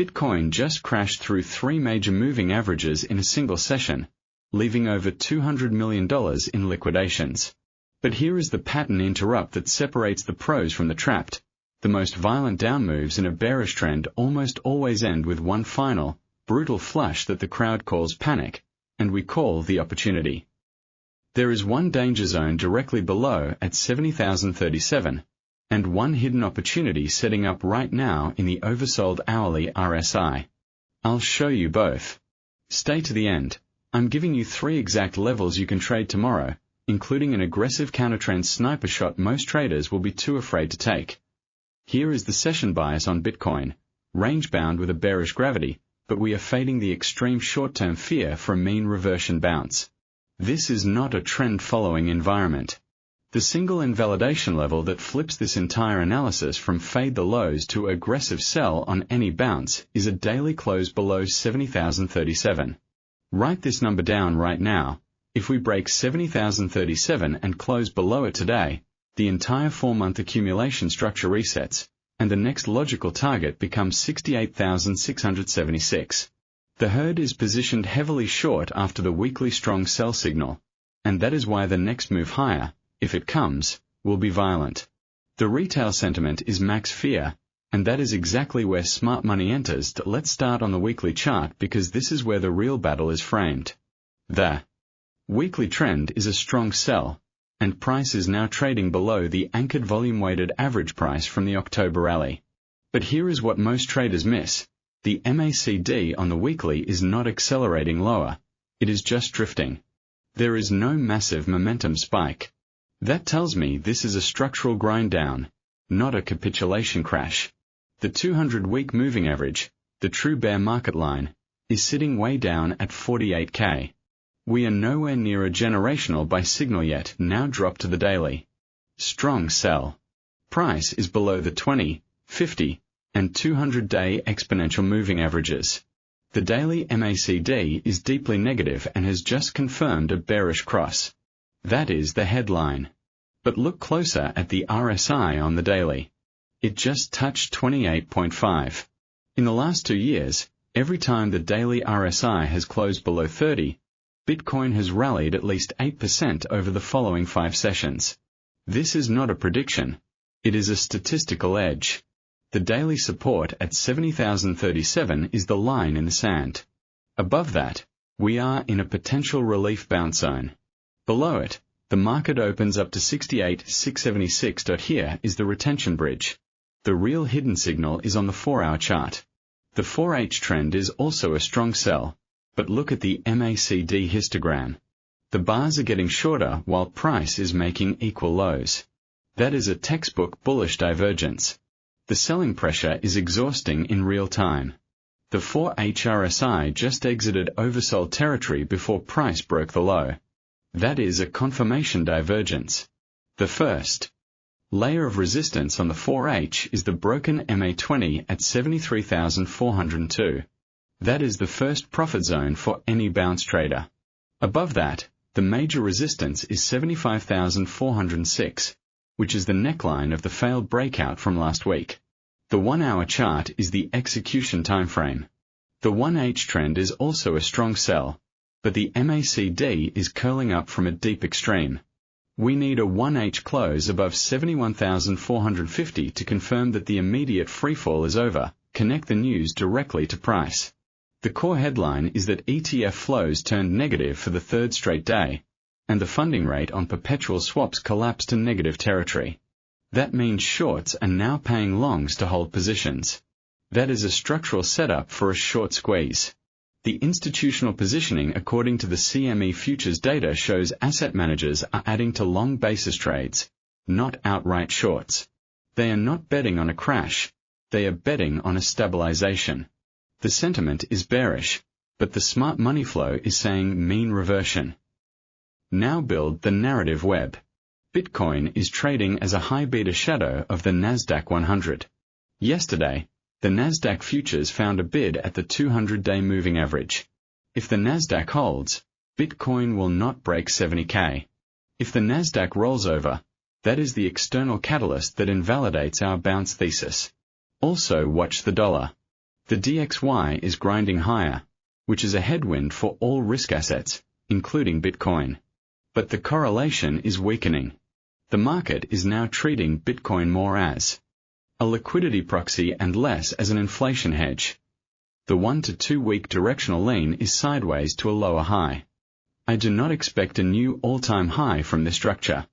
Bitcoin just crashed through 3 major moving averages in a single session, leaving over $200 million in liquidations. But here is the pattern interrupt that separates the pros from the trapped. The most violent down moves in a bearish trend almost always end with one final, brutal flush that the crowd calls panic, and we call the opportunity. There is one danger zone directly below at 70,037, and one hidden opportunity setting up right now in the oversold hourly RSI. I'll show you both. Stay to the end. I'm giving you 3 exact levels you can trade tomorrow, including an aggressive countertrend sniper shot most traders will be too afraid to take. Here is the session bias on Bitcoin, range-bound with a bearish gravity, but we are fading the extreme short-term fear for a mean reversion bounce. This is not a trend-following environment. The single invalidation level that flips this entire analysis from fade the lows to aggressive sell on any bounce is a daily close below 70,037. Write this number down right now. If we break 70,037 and close below it today, the entire 4-month accumulation structure resets, and the next logical target becomes 68,676. The herd is positioned heavily short after the weekly strong sell signal, and that is why the next move higher, if it comes, will be violent. The retail sentiment is max fear, and that is exactly where smart money enters. Let's start on the weekly chart because this is where the real battle is framed. The weekly trend is a strong sell, and price is now trading below the anchored volume-weighted average price from the October rally. But here is what most traders miss. The MACD on the weekly is not accelerating lower, it is just drifting. There is no massive momentum spike. That tells me this is a structural grind down, not a capitulation crash. The 200-week moving average, the true bear market line, is sitting way down at 48K. We are nowhere near a generational buy signal yet, now drop to the daily. Strong sell. Price is below the 20, 50, and 200-day exponential moving averages. The daily MACD is deeply negative and has just confirmed a bearish cross. That is the headline. But look closer at the RSI on the daily. It just touched 28.5. In the last 2 years, every time the daily RSI has closed below 30, Bitcoin has rallied at least 8% over the following 5 sessions. This is not a prediction. It is a statistical edge. The daily support at 70,037 is the line in the sand. Above that, we are in a potential relief bounce zone. Below it, the market opens up to 68,676. Here is the retention bridge. The real hidden signal is on the 4-hour chart. The 4H trend is also a strong sell, but look at the MACD histogram. The bars are getting shorter while price is making equal lows. That is a textbook bullish divergence. The selling pressure is exhausting in real time. The 4H RSI just exited oversold territory before price broke the low. That is a confirmation divergence. The first layer of resistance on the 4H is the broken MA20 at 73,402. That is the first profit zone for any bounce trader. Above that, the major resistance is 75,406, which is the neckline of the failed breakout from last week. The 1-hour chart is the execution timeframe. The 1H trend is also a strong sell, but the MACD is curling up from a deep extreme. We need a 1H close above 71,450 to confirm that the immediate freefall is over. Connect the news directly to price. The core headline is that ETF flows turned negative for the 3rd straight day, and the funding rate on perpetual swaps collapsed to negative territory. That means shorts are now paying longs to hold positions. That is a structural setup for a short squeeze. The institutional positioning according to the CME futures data shows asset managers are adding to long basis trades, not outright shorts. They are not betting on a crash, they are betting on a stabilization. The sentiment is bearish, but the smart money flow is saying mean reversion. Now build the narrative web. Bitcoin is trading as a high beta shadow of the Nasdaq 100. Yesterday, the Nasdaq futures found a bid at the 200-day moving average. If the Nasdaq holds, Bitcoin will not break 70K. If the Nasdaq rolls over, that is the external catalyst that invalidates our bounce thesis. Also watch the dollar. The DXY is grinding higher, which is a headwind for all risk assets, including Bitcoin. But the correlation is weakening. The market is now treating Bitcoin more as a liquidity proxy and less as an inflation hedge. The 1 to 2 week directional lean is sideways to a lower high. I do not expect a new all-time high from this structure.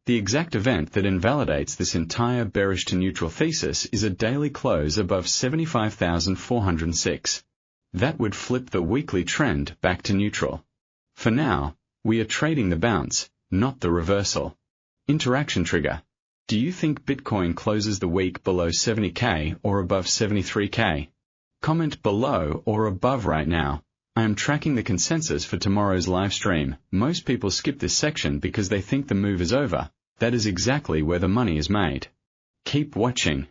The exact event that invalidates this entire bearish to neutral thesis is a daily close above 75,406. That would flip the weekly trend back to neutral. For now, we are trading the bounce, not the reversal. Interaction trigger. Do you think Bitcoin closes the week below 70K or above 73K? Comment below or above right now. I am tracking the consensus for tomorrow's live stream. Most people skip this section because they think the move is over. That is exactly where the money is made. Keep watching.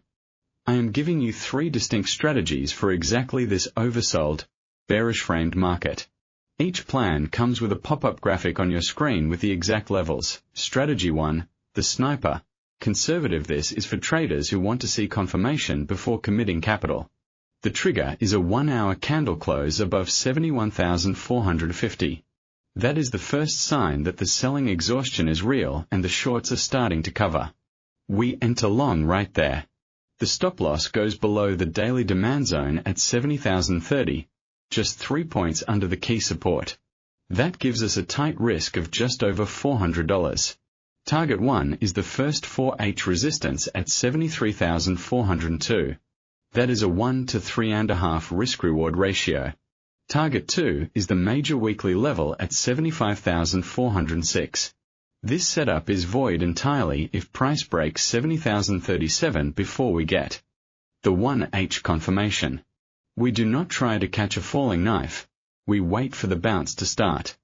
I am giving you 3 distinct strategies for exactly this oversold, bearish framed market. Each plan comes with a pop-up graphic on your screen with the exact levels. Strategy 1, the sniper. Conservative. This is for traders who want to see confirmation before committing capital. The trigger is a 1-hour candle close above 71,450. That is the first sign that the selling exhaustion is real and the shorts are starting to cover. We enter long right there. The stop loss goes below the daily demand zone at 70,030, just 3 points under the key support. That gives us a tight risk of just over $400. Target 1 is the first 4H resistance at 73,402. That is a 1 to 3.5 risk-reward ratio. Target 2 is the major weekly level at 75,406. This setup is void entirely if price breaks 70,037 before we get the 1H confirmation. We do not try to catch a falling knife. We wait for the bounce to start.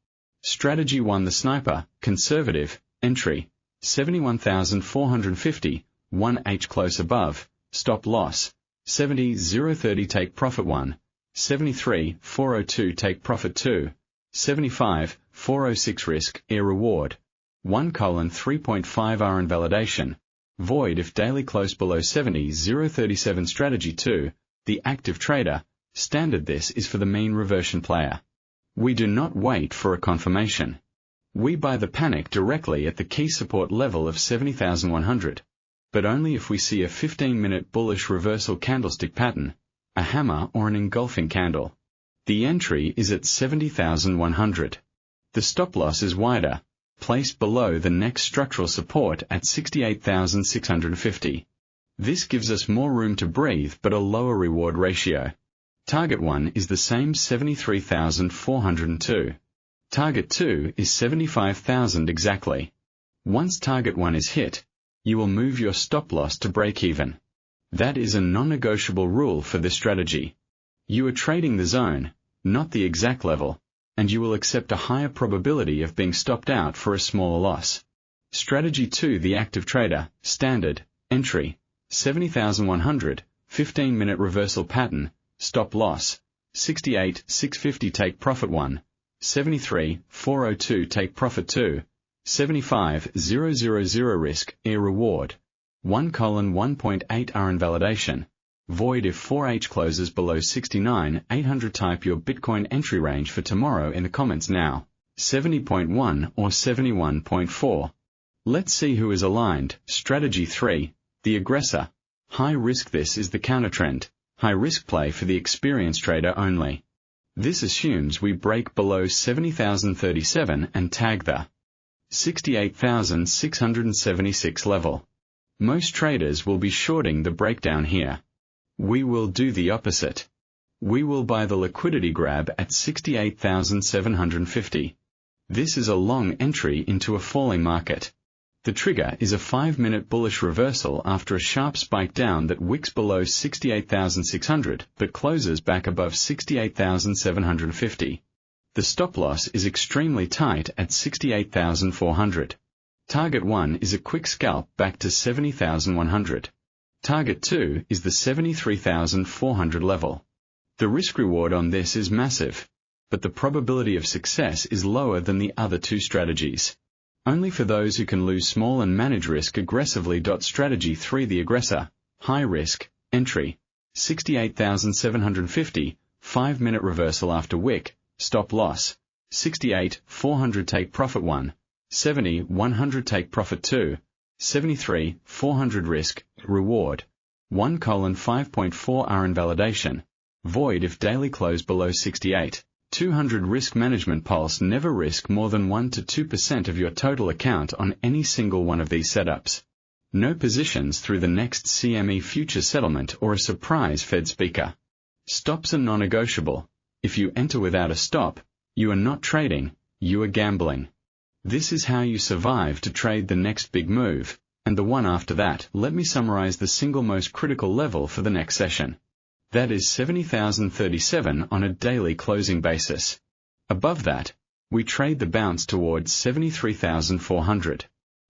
Strategy 1, the sniper, conservative, entry, 71,450, 1H close above, stop loss, 70,030 take profit 1. 73,402 take profit 2, 75,406 risk, air reward, 1:3.5 hour invalidation, void if daily close below 70,037. Strategy 2, the active trader, standard. This is for the mean reversion player. We do not wait for a confirmation. We buy the panic directly at the key support level of 70,100, but only if we see a 15-minute bullish reversal candlestick pattern, a hammer or an engulfing candle. The entry is at 70,100. The stop loss is wider, placed below the next structural support at 68,650. This gives us more room to breathe but a lower reward ratio. Target 1 is the same 73,402. Target 2 is 75,000 exactly. Once target 1 is hit, you will move your stop loss to break even. That is a non-negotiable rule for this strategy. You are trading the zone, not the exact level, and you will accept a higher probability of being stopped out for a smaller loss. Strategy 2, the active trader, standard, entry, 70,100, 15-minute reversal pattern, stop loss, 68,650 take profit 1, 73,402 take profit 2, 75,000 risk, air reward, 1:1.8 hour invalidation, void if 4H closes below 69,800. Type your Bitcoin entry range for tomorrow in the comments now, 70.1 or 71.4. Let's see who is aligned. Strategy 3, the aggressor, high risk. This is the countertrend, high risk play for the experienced trader only. This assumes we break below 70,037 and tag the 68,676 level. Most traders will be shorting the breakdown here. We will do the opposite. We will buy the liquidity grab at 68,750. This is a long entry into a falling market. The trigger is a 5-minute bullish reversal after a sharp spike down that wicks below 68,600 but closes back above 68,750. The stop loss is extremely tight at 68,400. Target 1 is a quick scalp back to 70,100. Target 2 is the 73,400 level. The risk-reward on this is massive, but the probability of success is lower than the other two strategies. Only for those who can lose small and manage risk aggressively. Strategy 3, the aggressor, high risk, entry, 68,750, 5-minute reversal after wick, stop loss, 68,400 take profit 1, 70,100 take profit 2, 73,400 risk, reward, 1:5.4 hour invalidation, void if daily close below 68,200 risk management pulse. Never risk more than 1 to 2% of your total account on any single one of these setups. No positions through the next CME future settlement or a surprise Fed speaker. Stops are non-negotiable. If you enter without a stop, you are not trading, you are gambling. This is how you survive to trade the next big move, and the one after that. Let me summarize the single most critical level for the next session. That is 70,037 on a daily closing basis. Above that, we trade the bounce towards 73,400.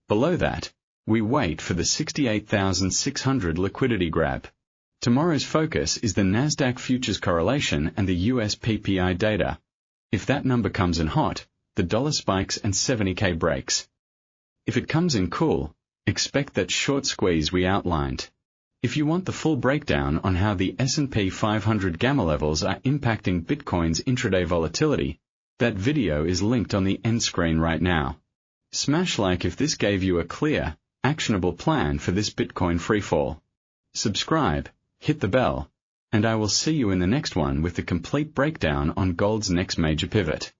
Below that, we wait for the 68,600 liquidity grab. Tomorrow's focus is the Nasdaq futures correlation and the US PPI data. If that number comes in hot, the dollar spikes and 70K breaks. If it comes in cool, expect that short squeeze we outlined. If you want the full breakdown on how the S&P 500 gamma levels are impacting Bitcoin's intraday volatility, that video is linked on the end screen right now. Smash like if this gave you a clear, actionable plan for this Bitcoin freefall. Subscribe, hit the bell, and I will see you in the next one with the complete breakdown on gold's next major pivot.